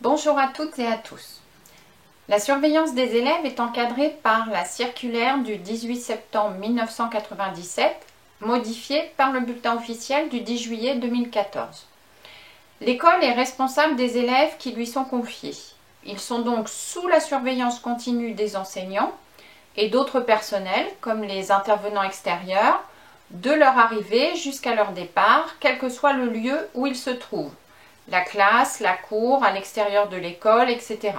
Bonjour à toutes et à tous. La surveillance des élèves est encadrée par la circulaire du 18 septembre 1997, modifiée par le bulletin officiel du 10 juillet 2014. L'école est responsable des élèves qui lui sont confiés. Ils sont donc sous la surveillance continue des enseignants et d'autres personnels, comme les intervenants extérieurs, de leur arrivée jusqu'à leur départ, quel que soit le lieu où ils se trouvent. La classe, la cour, à l'extérieur de l'école, etc.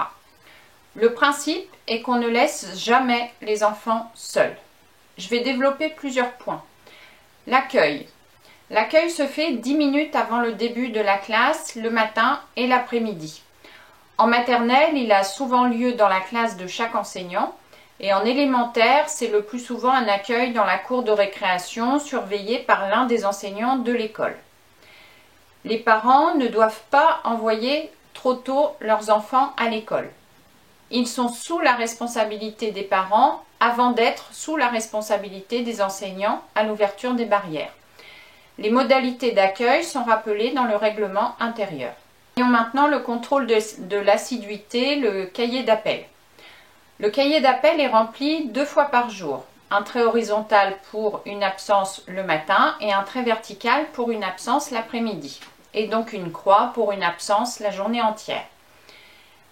Le principe est qu'on ne laisse jamais les enfants seuls. Je vais développer plusieurs points. L'accueil. L'accueil se fait 10 minutes avant le début de la classe, le matin et l'après-midi. En maternelle, il a souvent lieu dans la classe de chaque enseignant et en élémentaire, c'est le plus souvent un accueil dans la cour de récréation surveillé par l'un des enseignants de l'école. Les parents ne doivent pas envoyer trop tôt leurs enfants à l'école. Ils sont sous la responsabilité des parents avant d'être sous la responsabilité des enseignants à l'ouverture des barrières. Les modalités d'accueil sont rappelées dans le règlement intérieur. Voyons maintenant le contrôle de l'assiduité, le cahier d'appel. Le cahier d'appel est rempli 2 fois par jour. Un trait horizontal pour une absence le matin et un trait vertical pour une absence l'après-midi. Et donc une croix pour une absence la journée entière.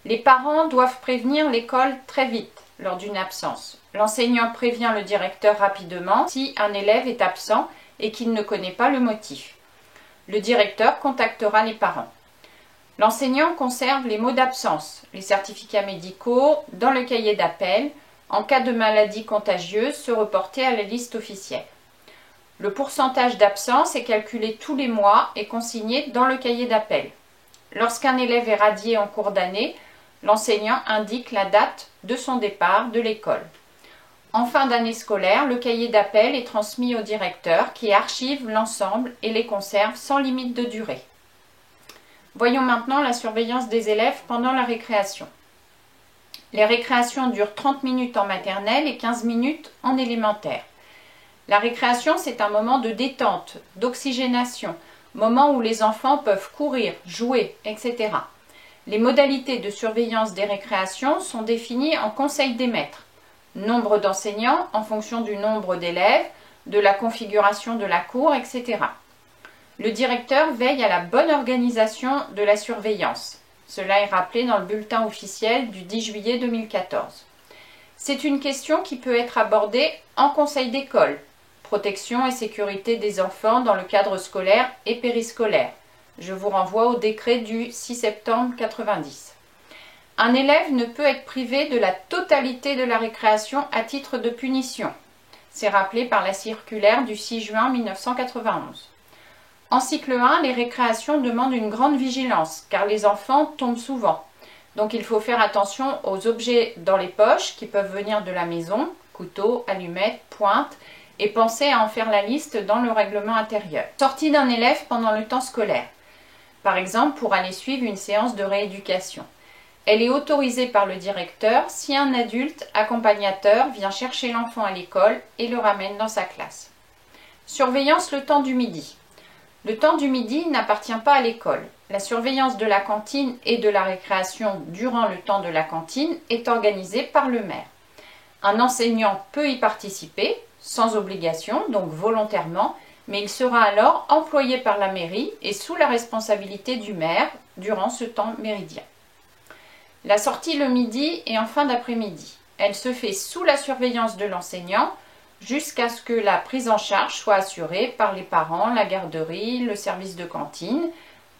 Les parents doivent prévenir l'école très vite lors d'une absence. L'enseignant prévient le directeur rapidement si un élève est absent et qu'il ne connaît pas le motif. Le directeur contactera les parents. L'enseignant conserve les mots d'absence, les certificats médicaux dans le cahier d'appel, en cas de maladie contagieuse, se reporter à la liste officielle. Le pourcentage d'absence est calculé tous les mois et consigné dans le cahier d'appel. Lorsqu'un élève est radié en cours d'année, l'enseignant indique la date de son départ de l'école. En fin d'année scolaire, le cahier d'appel est transmis au directeur qui archive l'ensemble et les conserve sans limite de durée. Voyons maintenant la surveillance des élèves pendant la récréation. Les récréations durent 30 minutes en maternelle et 15 minutes en élémentaire. La récréation, c'est un moment de détente, d'oxygénation, moment où les enfants peuvent courir, jouer, etc. Les modalités de surveillance des récréations sont définies en conseil des maîtres. Nombre d'enseignants en fonction du nombre d'élèves, de la configuration de la cour, etc. Le directeur veille à la bonne organisation de la surveillance. Cela est rappelé dans le bulletin officiel du 10 juillet 2014. C'est une question qui peut être abordée en conseil d'école. Protection et sécurité des enfants dans le cadre scolaire et périscolaire. Je vous renvoie au décret du 6 septembre 90. Un élève ne peut être privé de la totalité de la récréation à titre de punition. C'est rappelé par la circulaire du 6 juin 1991. En cycle 1, les récréations demandent une grande vigilance car les enfants tombent souvent. Donc il faut faire attention aux objets dans les poches qui peuvent venir de la maison, couteaux, allumettes, pointes, et penser à en faire la liste dans le règlement intérieur. Sortie d'un élève pendant le temps scolaire. Par exemple, pour aller suivre une séance de rééducation. Elle est autorisée par le directeur si un adulte accompagnateur vient chercher l'enfant à l'école et le ramène dans sa classe. Surveillance le temps du midi. Le temps du midi n'appartient pas à l'école. La surveillance de la cantine et de la récréation durant le temps de la cantine est organisée par le maire. Un enseignant peut y participer, sans obligation, donc volontairement, mais il sera alors employé par la mairie et sous la responsabilité du maire durant ce temps méridien. La sortie le midi et en fin d'après-midi. Elle se fait sous la surveillance de l'enseignant jusqu'à ce que la prise en charge soit assurée par les parents, la garderie, le service de cantine.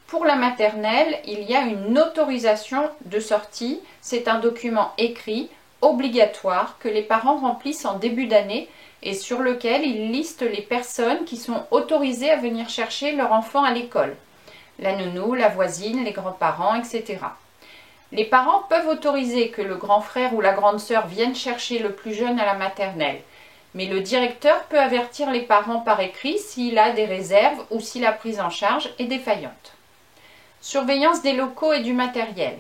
Pour la maternelle, il y a une autorisation de sortie. C'est un document écrit, obligatoire, que les parents remplissent en début d'année et sur lequel ils listent les personnes qui sont autorisées à venir chercher leur enfant à l'école. La nounou, la voisine, les grands-parents, etc. Les parents peuvent autoriser que le grand frère ou la grande sœur vienne chercher le plus jeune à la maternelle. Mais le directeur peut avertir les parents par écrit s'il a des réserves ou si la prise en charge est défaillante. Surveillance des locaux et du matériel.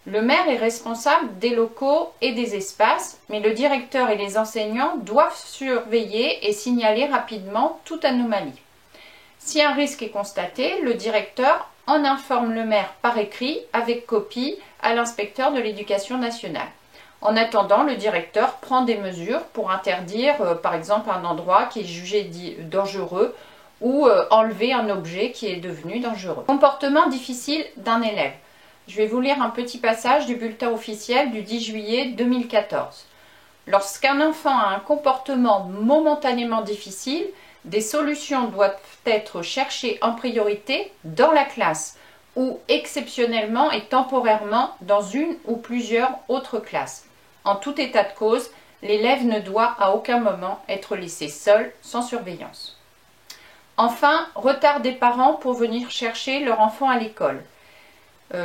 Le maire est responsable des locaux et des espaces, mais le directeur et les enseignants doivent surveiller et signaler rapidement toute anomalie. Si un risque est constaté, le directeur en informe le maire par écrit avec copie à l'inspecteur de l'éducation nationale. En attendant, le directeur prend des mesures pour interdire, par exemple, un endroit qui est jugé dangereux ou enlever un objet qui est devenu dangereux. Comportement difficile d'un élève. Je vais vous lire un petit passage du bulletin officiel du 10 juillet 2014. Lorsqu'un enfant a un comportement momentanément difficile, des solutions doivent être cherchées en priorité dans la classe ou exceptionnellement et temporairement dans une ou plusieurs autres classes. En tout état de cause, l'élève ne doit à aucun moment être laissé seul, sans surveillance. Enfin, retard des parents pour venir chercher leur enfant à l'école.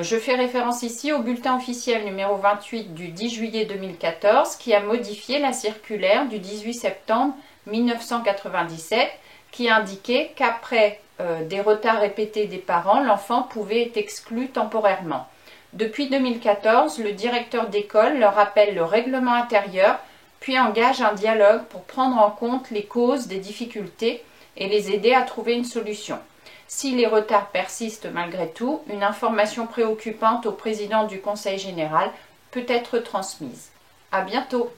Je fais référence ici au bulletin officiel numéro 28 du 10 juillet 2014 qui a modifié la circulaire du 18 septembre 1997 qui indiquait qu'après des retards répétés des parents, l'enfant pouvait être exclu temporairement. Depuis 2014, le directeur d'école leur rappelle le règlement intérieur, puis engage un dialogue pour prendre en compte les causes des difficultés et les aider à trouver une solution. Si les retards persistent malgré tout, une information préoccupante au président du Conseil général peut être transmise. À bientôt!